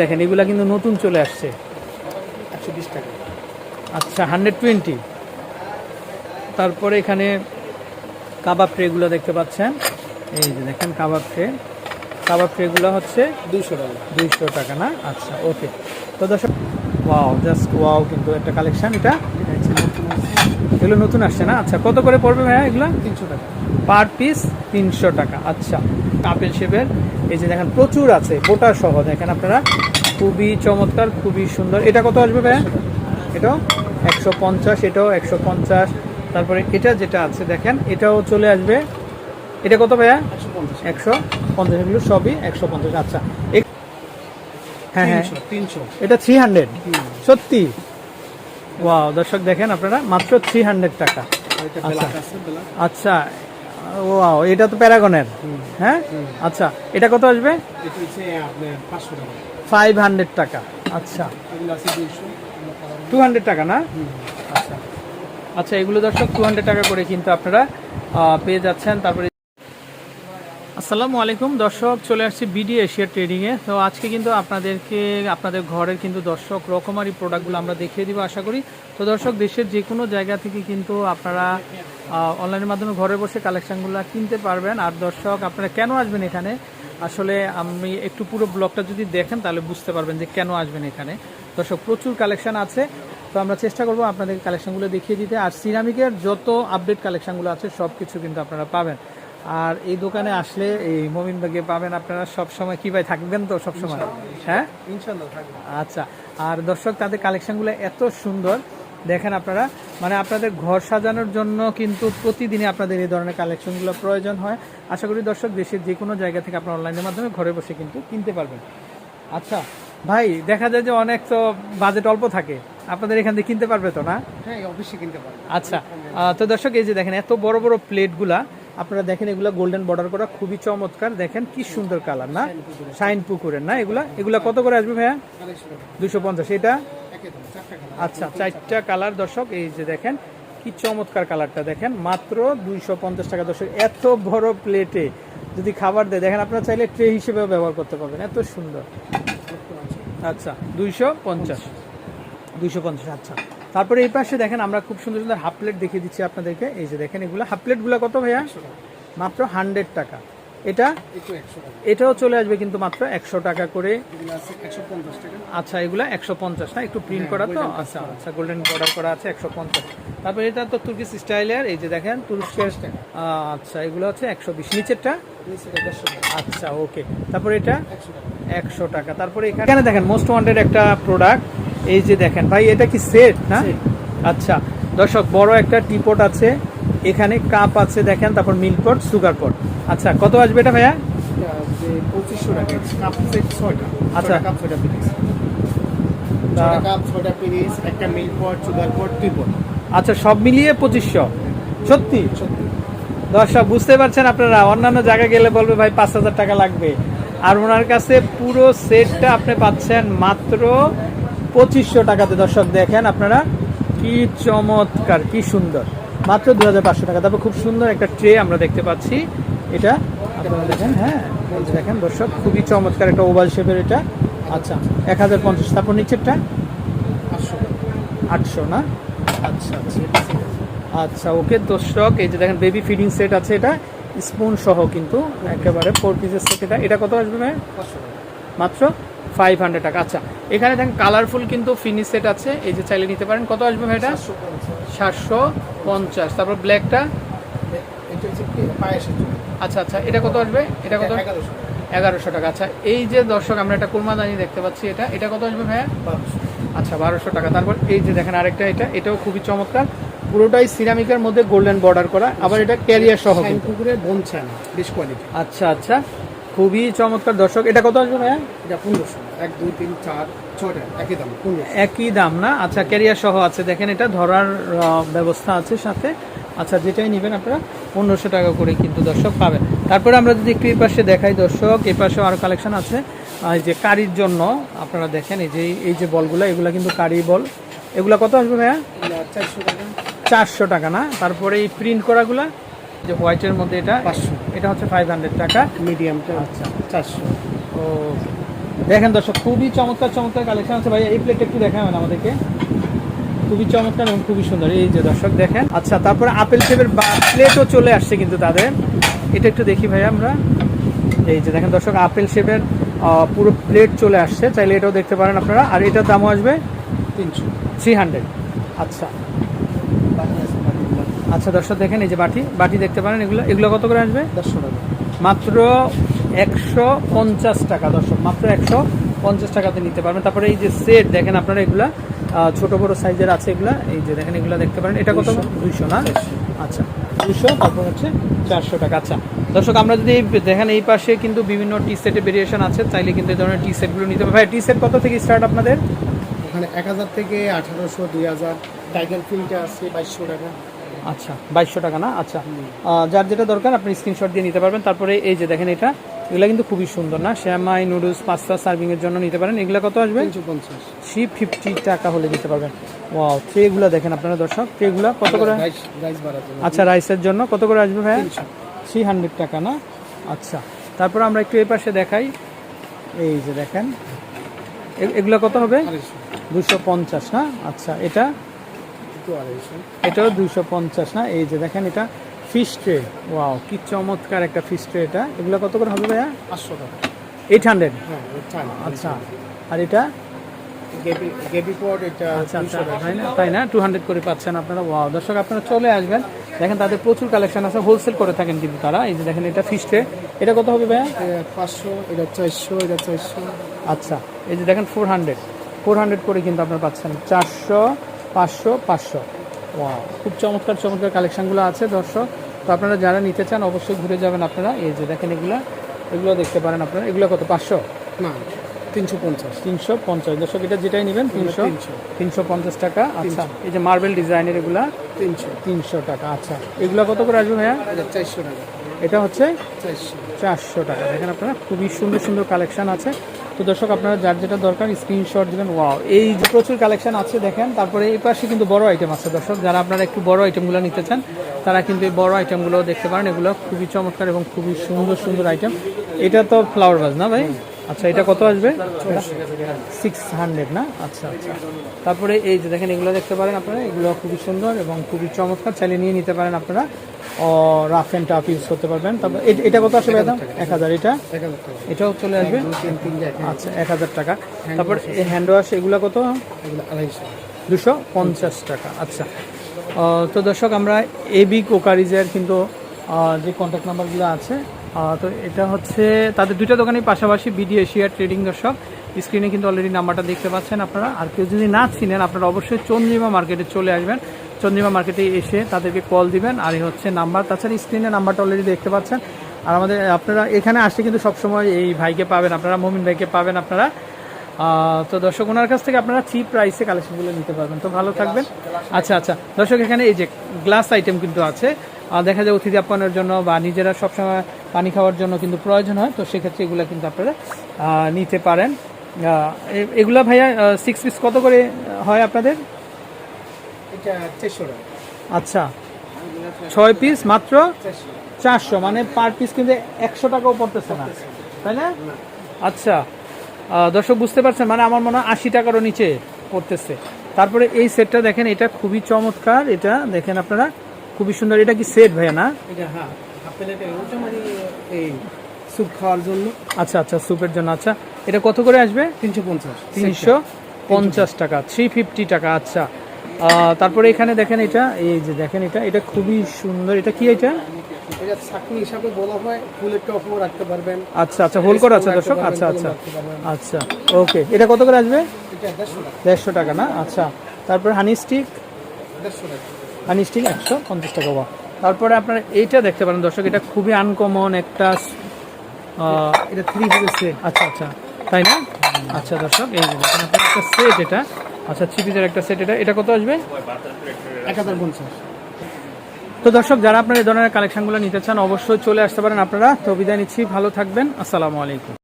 দেখেন এগুলা কিন্তু নতুন চলে আসছে 120 টাকা। আচ্ছা 120। তারপরে এখানে কাবাব ট্রেগুলো দেখতে পাচ্ছেন, এই যে দেখেন কাবাব ট্রেগুলো হচ্ছে 200 টাকা। 200 টাকা না? আচ্ছা ওকে। তো দর্শক ওয়াও, জাস্ট ওয়াও, কিন্তু একটা কালেকশন এটা এগুলো নতুন আসছে না? আচ্ছা কত করে পড়বে ভাইয়া এগুলো? 300 টাকা পার পিস 300 টাকা। আচ্ছা আপেল শেপের এই যে দেখেন প্রচুর আছে, বোটা সহ দেখেন আপনারা, খুবই চমৎকার, খুবই সুন্দর। এটা কত আসবে ভাইয়া? এটাও 150, এটাও 150। তারপরে এটা যেটা আছে দেখেন এটাও চলে আসবে, এটা কত ভাইয়া? 150। এগুলো সবই 150। আচ্ছা হ্যাঁ হ্যাঁ 300। এটা 300 সত্যি? ওয়াও দর্শক দেখেন আপনারা, মাত্র 300 টাকা। আচ্ছা ওয়াও, এটা তো প্যারাগনের। হ্যাঁ আচ্ছা এটা কত আসবে? এটা হচ্ছে আপনার 500 টাকা। 500 টাকা। আচ্ছা এগুলো আছে 200 টাকা না? আচ্ছা আচ্ছা এগুলো দর্শক 200 টাকা করে কিন্তু আপনারা পেয়ে যাচ্ছেন। তারপরে আসসালামু আলাইকুম দর্শক, চলে আসছি বিডি এশিয়া ট্রেডিংয়ে। তো আজকে কিন্তু আপনাদেরকে আপনাদের ঘরের কিন্তু দর্শক রকমারি প্রোডাক্টগুলো আমরা দেখিয়ে দিব আশা করি। তো দর্শক দেশের যে কোনো জায়গা থেকে কিন্তু আপনারা অনলাইনের মাধ্যমে ঘরে বসে কালেকশানগুলো কিনতে পারবেন। আর দর্শক আপনারা কেন আসবেন এখানে, আসলে আমি একটু পুরো ব্লগটা যদি দেখেন তাহলে বুঝতে পারবেন যে কেন আসবেন এখানে। দর্শক প্রচুর কালেকশান আছে, তো আমরা চেষ্টা করব আপনাদের কালেকশানগুলো দেখিয়ে দিতে। আর সিরামিকের যত আপডেট কালেকশানগুলো আছে সব কিছু কিন্তু আপনারা পাবেন। আর এই দোকানে আসলে এই মমিন ভাইকে পাবেন আপনারা সব সময়। কি ভাই থাকবেন তো সব সময়? হ্যাঁ ইনশাআল্লাহ থাকবে। আচ্ছা আর দর্শক তাদের কালেকশনগুলো এত সুন্দর দেখেন আপনারা, মানে আপনাদের ঘর সাজানোর জন্য কিন্তু প্রতিদিনই আপনাদের এই ধরনের কালেকশনগুলো প্রয়োজন হয়। আশা করি দর্শক দেশের যে কোনো জায়গা থেকে আপনারা অনলাইনের মাধ্যমে ঘরে বসে কিন্তু কিনতে পারবেন। আচ্ছা ভাই দেখা যায় যে অনেক তো বাজেট অল্প থাকে, আপনাদের এখান থেকে কিনতে পারবে তো না? হ্যাঁ অবশ্যই কিনতে পারবে। আচ্ছা তো দর্শক এই যে দেখেন এত বড় বড় প্লেটগুলা আপনারা দেখেন, এগুলা গোল্ডেন বর্ডার করা, খুবই চমৎকার। দেখেন কি সুন্দর কালার না, শাইন পুকুরের না? এগুলা কত করে আসবে ভাইয়া? 250। এটা আচ্ছা 4টা কালার দর্শক, এই যে দেখেন কি চমৎকার কালারটা দেখেন, মাত্র 250 টাকা। দর্শক এত বড় প্লেটে যদি খাবার দেয় দেখেন, আপনারা চাইলে ট্রে হিসেবেও ব্যবহার করতে পারবেন, এত সুন্দর। আচ্ছা 250। আচ্ছা তারপরে এই পাশে দেখেন আমরা খুব সুন্দর সুন্দর হাফ প্লেট দেখিয়ে দিচ্ছি আপনাদেরকে। এই যে দেখেন এগুলো হাফ প্লেটগুলো কত ভাইয়া? মাত্র 100 টাকা। এটাও চলে আসবে কিন্তু মাত্র 100 টাকা করে। আচ্ছা এগুলা 150 না, একটু প্রিন্ট করা তো। আচ্ছা আচ্ছা গোল্ডেন বর্ডার করা আছে 150। তারপরে এটা তো তুর্কিশ স্টাইলের, এই যে দেখেন তুরস্কের। আচ্ছা এগুলো হচ্ছে 120। নিচেরটা? আচ্ছা ওকে। তারপরে এটা 100 টাকা। তারপরে এখানে দেখেন মোস্ট ওয়ান্টেড একটা প্রোডাক্ট, এই যে দেখেন ভাই এটা কি সেট না? আচ্ছা দর্শক বড় একটা টিপট আছে, এখানে কাপ আছে দেখেন, তারপর মিল্ক পট, সুগার পট। আচ্ছা কত আসবে এটা ভাইয়া? 2500 টাকা। কাপ সেট 6টা। আচ্ছা কাপ 6টা পিস। 6টা কাপ 6টা পিস, একটা মিল্ক পট, সুগার পট, টি পট। আচ্ছা সব মিলিয়ে 2500। সত্যি? দর্শক বুঝতে পারছেন আপনারা, অন্যান্য জায়গায় গেলে বলবে ভাই 5000 টাকা লাগবে, আর ওনার কাছে পুরো সেটটা আপনি পাচ্ছেন মাত্র 2500 টাকাতে। দর্শক দেখেন আপনারা কি চমৎকার, কি সুন্দর, মাত্র 2500 টাকা। তারপর খুব সুন্দর একটা ট্রে আমরা দেখতে পাচ্ছি, এটা আপনারা দেখেন। হ্যাঁ দেখেন দর্শক খুবই চমৎকার একটা ওভাল শেপের এটা। আচ্ছা 1050। তারপর নিচেরটা 800 না? আচ্ছা আচ্ছা আচ্ছা ওকে দর্শক এই যে দেখেন বেবি ফিডিং সেট আছে, এটা স্পুন সহ কিন্তু একেবারে 4 পিসের সেট। এটা কত আসবে ভাই? মাত্র 500 টাকা। আচ্ছা এখানে দেখেন কালারফুল কিন্তু ফিনিশ সেট আছে, এই যে চাইলে নিতে পারেন। কত আসবে ভাই এটা? 750। তারপর ব্ল্যাকটা? আচ্ছা আচ্ছা এটা কত আসবে? এটা কত? 1100 টাকা। আচ্ছা এই যে দর্শক আমরা একটা কুরমাদানি দেখতে পাচ্ছি, এটা কত আসবে ভাইয়া? আচ্ছা 1200 টাকা। তারপর এই যে দেখেন আরেকটা, এটাও খুবই চমৎকার, পুরোটাই সিরামিকের মধ্যে গোল্ডেন বর্ডার করা, আবার এটা ক্যারিয়ার সহ পুকুরে বোনছান বেশ কোয়ালিটি। আচ্ছা আচ্ছা খুবই চমৎকার দর্শক। এটা কত আসবে ভাইয়া? এটা 1500। 1 2 3 4 6টা একই দাম। একই দাম না? আচ্ছা ক্যারিয়ার সহ আছে দেখেন, এটা ধরার ব্যবস্থা আছে সাথে। আচ্ছা যেটাই নেবেন আপনারা 1500 টাকা করে কিন্তু দর্শক পাবেন। তারপরে আমরা যদি একটু এই পাশে দেখাই দর্শক, এই পাশেও আরও কালেকশন আছে। এই যে কারির জন্য আপনারা দেখেন, এই যে বলগুলো, এগুলো কিন্তু কারি বল। এগুলো কত আসবে ভাইয়া? 400 টাকা। 400 টাকা না? তারপরে এই প্রিন্ট করাগুলা যে হোয়াইটের মধ্যে, এটা 500। এটা হচ্ছে 500 টাকা। মিডিয়ামটা আচ্ছা 400। ওকে দেখেন দর্শক, খুবই চমৎকার চমৎকার কালেকশন আছে ভাই। এই প্লেটটা একটু দেখাবেন আমাদেরকে, খুবই চমৎকার এবং খুবই সুন্দর। এই যে দর্শক দেখেন। আচ্ছা, তারপরে আপেল শেপের প্লেটও চলে আসছে কিন্তু তাদের। এটা একটু দেখি ভাই আমরা। এই যে দেখেন দর্শক, আপেল শেপের পুরো প্লেট চলে আসছে, চাইলে এটাও দেখতে পারেন আপনারা। আর এটার দামও আসবে 300। আচ্ছা আচ্ছা দর্শক দেখেন, এই যে বাটি দেখতে পারেন। এগুলো কত করে আসবে? 100 টাকা মাত্র, 150 টাকা দর্শক, মাত্র 150 টাকাতে নিতে পারবেন। তারপরে এই যে সেট দেখেন আপনারা, এগুলা ছোট বড় সাইজের আছে এগুলা। এই যে দেখেন, এগুলা দেখতে পারেন। এটা কত? 200 না? আচ্ছা 200, তারপর হচ্ছে 400 টাকা। আচ্ছা দর্শক, আমরা যদি দেখেন এই পাশে কিন্তু বিভিন্ন টি সেটের ভেরিয়েশন আছে, চাইলে কিন্তু এই ধরনের টি সেটগুলো নিতে পারবেন। ভাই টি সেট কত থেকে স্টার্ট আপনাদের? ওখানে 1000 থেকে 1800, 2000। টাইগার ফিল্মটা আছে 2200 টাকা। আচ্ছা 2200 টাকা না? আচ্ছা, যার যেটা দরকার আপনি স্ক্রিনশট দিয়ে নিতে পারবেন। তারপরে এই যে দেখেন, এগুলো কিন্তু খুবই সুন্দর না? শ্যামাই নুডলস পাস্তা সার্ভিং এর জন্য নিতে পারেন। এগুলো কত আসবে? 350 টাকা হলে নিতে পারবেন। ওয়াও, ট্রেগুলো দেখেন আপনারা দর্শক, ট্রেগুলো কত করে? আচ্ছা, রাইসের জন্য কত করে আসবে ভাই? 300 টাকা না? আচ্ছা, তারপর আমরা একটু এই পাশে দেখাই। এই যে দেখেন, এগুলো কত হবে? 250 না? আচ্ছা, এটাও 250 না? এই যে দেখেন, এটা ফিশ ট্রে। ওয়াও, কি চমৎকার একটা ফিশ ট্রে এটা। এগুলো কত করে হবে ভাইয়া? 500 টাকা। 800? আচ্ছা, আর এটা? আচ্ছা তাই না? 200 করে পাচ্ছেন আপনারা। ওয়াও দর্শক, আপনারা চলে আসবেন, দেখেন তাদের প্রচুর কালেকশন আছে, হোলসেল করে থাকেন কিন্তু তারা। এই যে দেখেন, এটা ফিশ ট্রে। এটা কত হবে ভাইয়া? 500, এটা 400, এটা 400। আচ্ছা, এই যে দেখেন 400 করে কিন্তু আপনারা পাচ্ছেন। 400, 500, 500। ওয়াও, খুব চমৎকার চমৎকার কালেকশনগুলো আছে দর্শক। তো আপনারা যারা নিতে চান অবশ্যই ঘুরে যাবেন আপনারা। এই যে দেখেন, এগুলো দেখতে পারেন আপনারা। এগুলো কত? 500 না, 350। দর্শক, এটা যেটাই নেবেন 350 টাকা। আচ্ছা, এই যে মার্বেল ডিজাইনের এগুলা 300 টাকা। আচ্ছা, এগুলো কত করে আসবে ভাইয়া? 400 টাকা। এটা হচ্ছে 400 টাকা। দেখেন আপনারা, খুবই সুন্দর সুন্দর কালেকশন আছে। তো দর্শক, আপনারা যার যেটা দরকার স্ক্রিনশট দিবেন। ওয়াও, এই যে প্রচুর কালেকশন আছে দেখেন। তারপরে এই পাশে কিন্তু বড় আইটেম আছে দর্শক, যারা আপনারা একটু বড় আইটেমগুলো নিতে চান তারা কিন্তু এই বড় আইটেমগুলো দেখতে পারেন। এগুলো খুবই চমৎকার এবং খুবই সুন্দর সুন্দর আইটেম। এটা তো ফ্লাওয়ার ভাজ না ভাই? আচ্ছা, এটা কত আসবে? 600 না? আচ্ছা আচ্ছা। তারপরে এই যে দেখেন, এগুলো দেখতে পারেন আপনারা। এগুলো খুবই সুন্দর এবং খুবই চমৎকার, চাইলে নিয়ে নিতে পারেন আপনারা। রাফ অ্যান্ড টাফ ইউজ করতে পারবেন। তারপর এটা কত আসবে দাম? 1000। এটাও চলে আসবে। আচ্ছা, 1000 টাকা। তারপর এই হ্যান্ড ওয়াশ, এগুলো কত? 250 টাকা। আচ্ছা, তো দর্শক, আমরা এবি কোকারিজের কিন্তু যে কন্ট্যাক্ট নাম্বারগুলো আছে, তো এটা হচ্ছে তাদের দুইটা দোকানের পাশাপাশি বিডি এশিয়া ট্রেডিং। দর্শক, স্ক্রিনে কিন্তু অলরেডি নাম্বারটা দেখতে পাচ্ছেন আপনারা। আর কেউ যদি না চিনেন, আপনারা অবশ্যই চন্দ্রিমা মার্কেটে চলে আসবেন। চন্দ্রিমা মার্কেটে এসে তাদেরকে কল দিবেন। আর এই হচ্ছে নাম্বার। তাছাড়া স্ক্রিনে নাম্বারটা অলরেডি দেখতে পাচ্ছেন। আর আপনারা এখানে আসলে কিন্তু সবসময় এই ভাইকে পাবেন আপনারা, মমিন ভাইকে পাবেন আপনারা। তো দর্শক, ওনার কাছ থেকে আপনারা চিপ প্রাইসে কালেকশনগুলো নিতে পারবেন। তো ভালো থাকবেন। আচ্ছা আচ্ছা দর্শক, এখানে এই যে গ্লাস আইটেম কিন্তু আছে। দেখা যায় অতিথি আপ্যায়নের জন্য বা নিজেরা সবসময় পানি খাওয়ার জন্য কিন্তু প্রয়োজন হয়। তো সেক্ষেত্রে এগুলো কিন্তু আপনারা নিতে পারেন। এগুলা ভাইয়া 6 পিস কত করে হয় আপনাদের? এটা 400 টাকা। আচ্ছা, 6 পিস মাত্র 400, মানে পার পিস কিন্তু 100 টাকাও পড়তেছে না, তাই না? আচ্ছা দর্শক, বুঝতে পারছেন, মানে আমার মনে হয় 80 টাকারও নিচে পড়তেছে। তারপরে এই সেটটা দেখেন, এটা খুবই চমৎকার। এটা দেখেন আপনারা, খুবই সুন্দর। এটা কি সেট ভাইয়া না? এটা হ্যাঁ, আপেলের ওটা মানে এই স্যুপ খাওয়ার জন্য। আচ্ছা আচ্ছা, স্যুপের জন্য। আচ্ছা, এটা কত করে আসবে? 350 টাকা, 350 টাকা। আচ্ছা, তারপরে এখানে দেখেন, এই যে দেখেন, এটা খুবই সুন্দর। এটা কি? এটা চাকনি হিসাবে বলা হয়, ফুলের টপও রাখতে পারবেন। আচ্ছা আচ্ছা, হোল করা আছে দর্শক। আচ্ছা আচ্ছা আচ্ছা, ওকে। এটা কত করে আসবে? এটা 150 টাকা না? আচ্ছা, তারপরে হানি স্টিক 150 টাকা। 150 টাকা। তারপরে আপনারা এইটা দেখতে পারেন দর্শক, এটা খুবই আনকমন একটা। এটা 3 পিসের সেট। আচ্ছা আচ্ছা, তাই না? আচ্ছা দর্শক, এই যে দেখেন আপনার একটা সেট এটা। আচ্ছা, 3 পিসের একটা সেট। এটা কত আসবে? 1050। তো দর্শক, যারা আপনারা এই ধরনের কালেকশনগুলো নিতে চান অবশ্যই চলে আসতে পারেন আপনারা। তো বিদায় নিচ্ছি, ভালো থাকবেন, আসসালামু আলাইকুম।